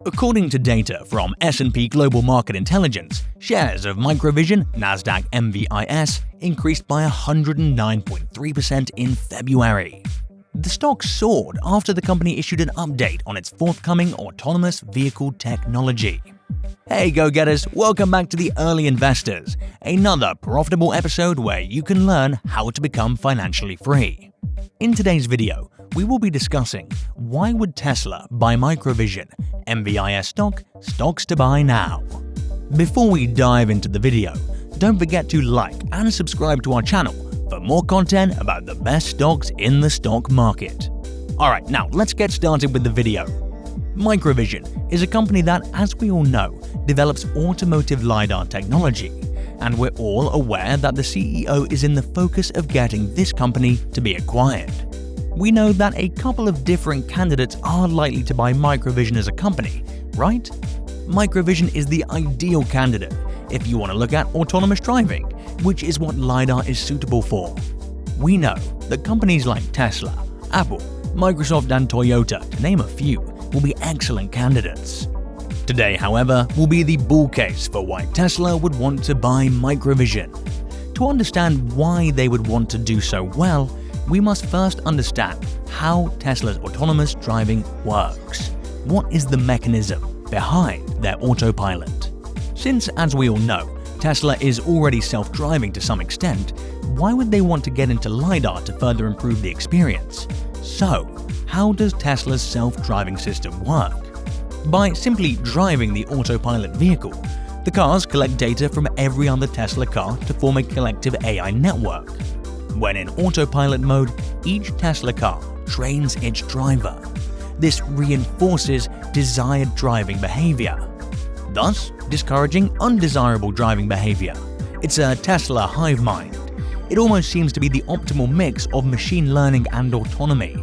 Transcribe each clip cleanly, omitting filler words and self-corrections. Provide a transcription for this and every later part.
According to data from S&P Global Market Intelligence, shares of Microvision, Nasdaq MVIS, increased by 109.3% in February. The stock soared after the company issued an update on its forthcoming autonomous vehicle technology. Hey go-getters, welcome back to the Early Investors, another profitable episode where you can learn how to become financially free. In today's video, we will be discussing why would Tesla buy Microvision, MVIS stocks to buy now. Before we dive into the video, don't forget to like and subscribe to our channel for more content about the best stocks in the stock market. Alright, now let's get started with the video. Microvision is a company that, as we all know, develops automotive Lidar technology, and we're all aware that the CEO is in the focus of getting this company to be acquired. We know that a couple of different candidates are likely to buy Microvision as a company, right? Microvision is the ideal candidate if you want to look at autonomous driving, which is what Lidar is suitable for. We know that companies like Tesla, Apple, Microsoft and Toyota, to name a few, will be excellent candidates. Today, however, will be the bull case for why Tesla would want to buy Microvision. To understand why they would want to do so well, we must first understand how Tesla's autonomous driving works. What is the mechanism behind their autopilot? Since, as we all know, Tesla is already self-driving to some extent, why would they want to get into Lidar to further improve the experience? So, how does Tesla's self-driving system work? By simply driving the autopilot vehicle, the cars collect data from every other Tesla car to form a collective AI network. When in autopilot mode, each Tesla car trains its driver. This reinforces desired driving behavior, thus discouraging undesirable driving behavior. It's a Tesla hive mind. It almost seems to be the optimal mix of machine learning and autonomy.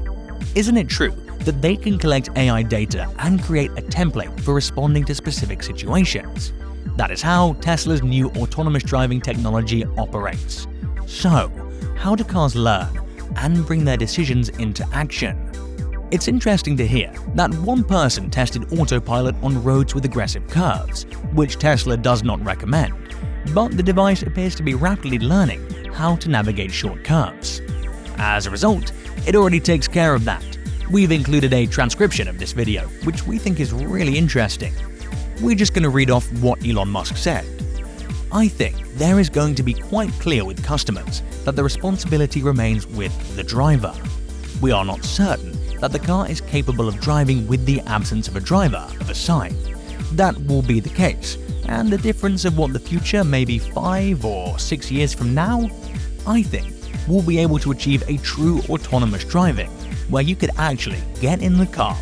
Isn't it true that they can collect AI data and create a template for responding to specific situations? That is how Tesla's new autonomous driving technology operates. So, how do cars learn and bring their decisions into action? It's interesting to hear that one person tested autopilot on roads with aggressive curves, which Tesla does not recommend, but the device appears to be rapidly learning how to navigate short curves. As a result, it already takes care of that. We've included a transcription of this video, which we think is really interesting. We're just going to read off what Elon Musk said. I think there is going to be quite clear with customers that the responsibility remains with the driver. We are not certain that the car is capable of driving with the absence of a driver of a side. That will be the case, and the difference of what the future may be 5 or 6 years from now, I think we'll be able to achieve a true autonomous driving, where you could actually get in the car,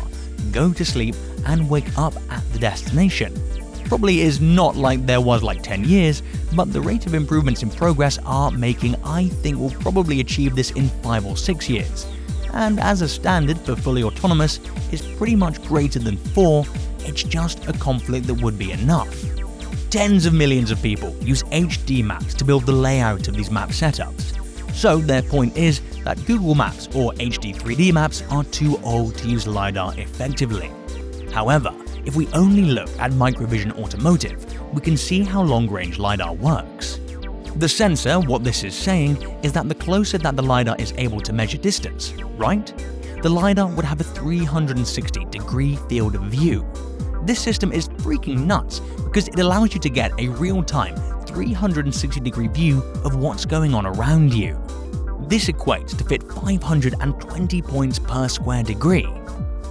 go to sleep, and wake up at the destination. Probably is not like there was like 10 years, but the rate of improvements in progress are making I think we'll probably achieve this in 5 or 6 years. And as a standard for fully autonomous is pretty much greater than 4, it's just a conflict that would be enough. Tens of millions of people use HD maps to build the layout of these map setups. So their point is that Google Maps or HD 3D maps are too old to use Lidar effectively. However, if we only look at Microvision Automotive, we can see how long-range Lidar works. The sensor, what this is saying, is that the closer that the Lidar is able to measure distance, right? The Lidar would have a 360-degree field of view. This system is freaking nuts because it allows you to get a real-time 360-degree view of what's going on around you. This equates to fit 520 points per square degree.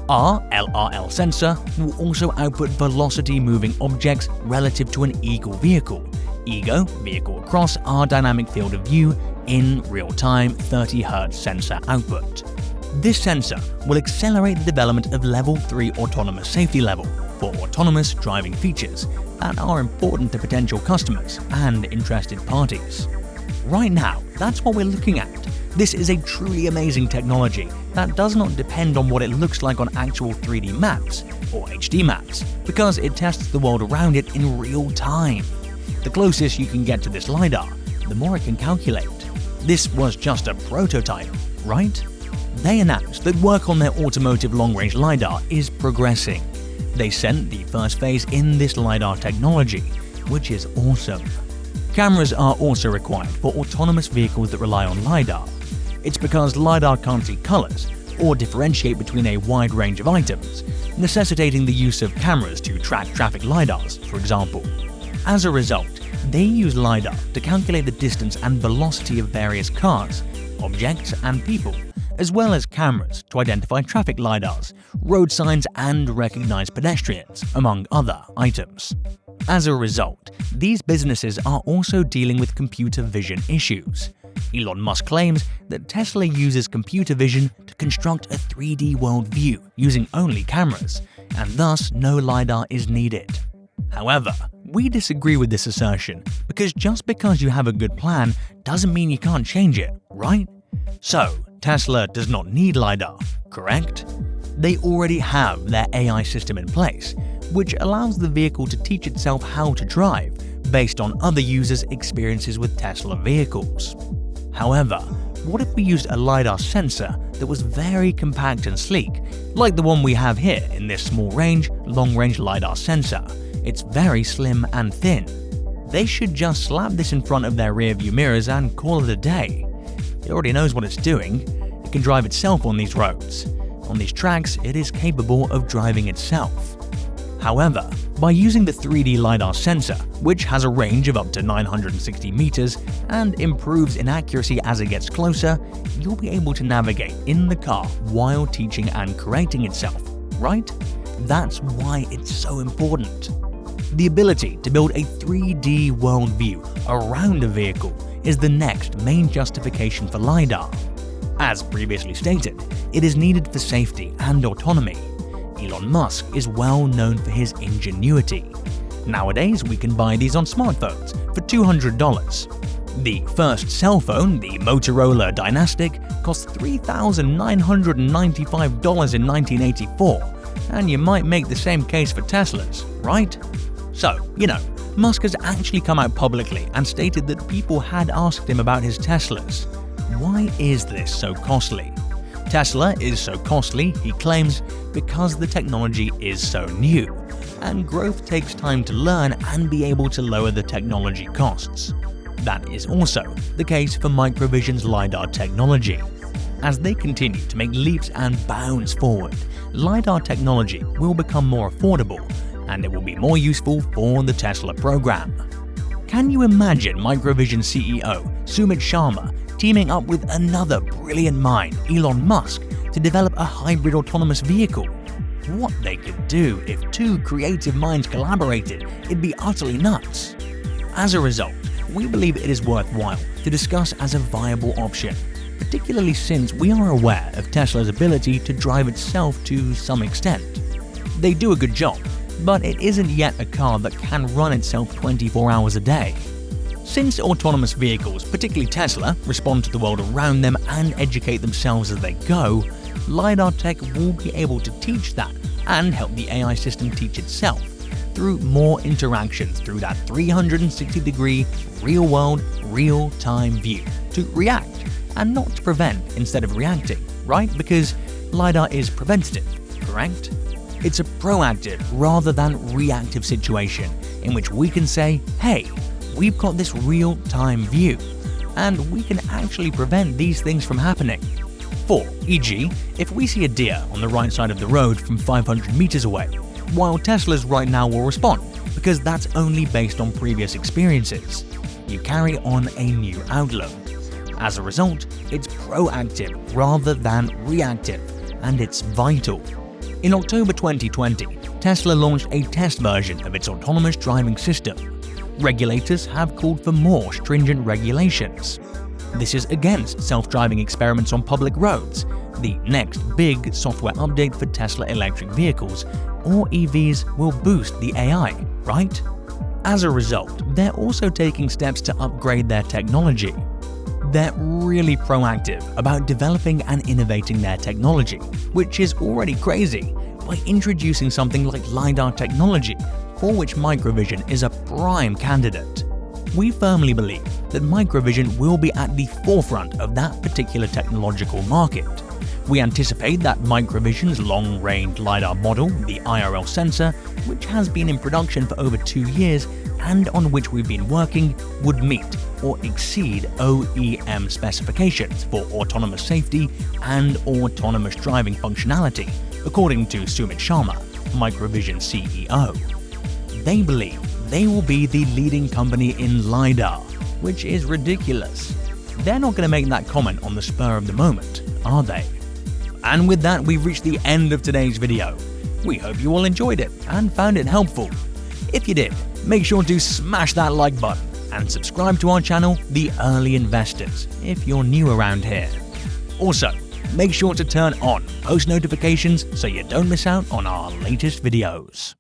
Our LRL sensor will also output velocity-moving objects relative to an eagle vehicle. EGO, vehicle across our dynamic field of view in real-time 30 Hz sensor output. This sensor will accelerate the development of Level 3 autonomous safety level for autonomous driving features that are important to potential customers and interested parties. Right now, that's what we're looking at. This is a truly amazing technology that does not depend on what it looks like on actual 3D maps or HD maps, because it tests the world around it in real time. The closest you can get to this Lidar, the more it can calculate. This was just a prototype, right? They announced that work on their automotive long-range Lidar is progressing. They sent the first phase in this Lidar technology, which is awesome. Cameras are also required for autonomous vehicles that rely on Lidar. It's because Lidar can't see colors or differentiate between a wide range of items, necessitating the use of cameras to track traffic lidars, for example. As a result, they use Lidar to calculate the distance and velocity of various cars, objects, and people, as well as cameras to identify traffic lidars, road signs, and recognize pedestrians, among other items. As a result, these businesses are also dealing with computer vision issues. Elon Musk claims that Tesla uses computer vision to construct a 3D worldview using only cameras, and thus no Lidar is needed. However, we disagree with this assertion because just because you have a good plan doesn't mean you can't change it, right? So, Tesla does not need Lidar, correct? They already have their AI system in place, which allows the vehicle to teach itself how to drive based on other users' experiences with Tesla vehicles. However, what if we used a Lidar sensor that was very compact and sleek, like the one we have here in this small-range, long-range Lidar sensor? It's very slim and thin. They should just slap this in front of their rearview mirrors and call it a day. It already knows what it's doing. It can drive itself on these roads. On these tracks, it is capable of driving itself. However, by using the 3D Lidar sensor, which has a range of up to 960 meters and improves in accuracy as it gets closer, you'll be able to navigate in the car while teaching and correcting itself, right? That's why it's so important. The ability to build a 3D worldview around a vehicle is the next main justification for Lidar. As previously stated, it is needed for safety and autonomy. Elon Musk is well known for his ingenuity. Nowadays, we can buy these on smartphones for $200. The first cell phone, the Motorola Dynastic, cost $3,995 in 1984, and you might make the same case for Teslas, right? So, Musk has actually come out publicly and stated that people had asked him about his Teslas. Why is this so costly? Tesla is so costly, he claims, because the technology is so new, and growth takes time to learn and be able to lower the technology costs. That is also the case for Microvision's Lidar technology. As they continue to make leaps and bounds forward, Lidar technology will become more affordable, and it will be more useful for the Tesla program. Can you imagine Microvision CEO Sumit Sharma teaming up with another brilliant mind, Elon Musk, to develop a hybrid autonomous vehicle? What they could do if two creative minds collaborated, it'd be utterly nuts. As a result, we believe it is worthwhile to discuss as a viable option, particularly since we are aware of Tesla's ability to drive itself to some extent. They do a good job, but it isn't yet a car that can run itself 24 hours a day. Since autonomous vehicles, particularly Tesla, respond to the world around them and educate themselves as they go, Lidar tech will be able to teach that and help the AI system teach itself through more interactions through that 360-degree, real-world, real-time view to react and not to prevent instead of reacting, right? Because Lidar is preventative, correct? It's a proactive rather than reactive situation in which we can say, hey, we've got this real-time view, and we can actually prevent these things from happening. For e.g., if we see a deer on the right side of the road from 500 meters away, while Teslas right now will respond, because that's only based on previous experiences. You carry on a new outlook. As a result, it's proactive rather than reactive, and it's vital. In October 2020, Tesla launched a test version of its autonomous driving system. Regulators have called for more stringent regulations. This is against self-driving experiments on public roads, the next big software update for Tesla electric vehicles, or EVs will boost the AI, right? As a result, they're also taking steps to upgrade their technology. They're really proactive about developing and innovating their technology, which is already crazy, by introducing something like Lidar technology, for which Microvision is a prime candidate. We firmly believe that Microvision will be at the forefront of that particular technological market. We anticipate that Microvision's long-range Lidar model, the IRL sensor, which has been in production for over 2 years and on which we've been working, would meet or exceed OEM specifications for autonomous safety and autonomous driving functionality, according to Sumit Sharma, Microvision CEO. They believe they will be the leading company in Lidar, which is ridiculous. They're not going to make that comment on the spur of the moment, are they? And with that, we've reached the end of today's video. We hope you all enjoyed it and found it helpful. If you did, make sure to smash that like button and subscribe to our channel, The Early Investors, if you're new around here. Also, make sure to turn on post notifications so you don't miss out on our latest videos.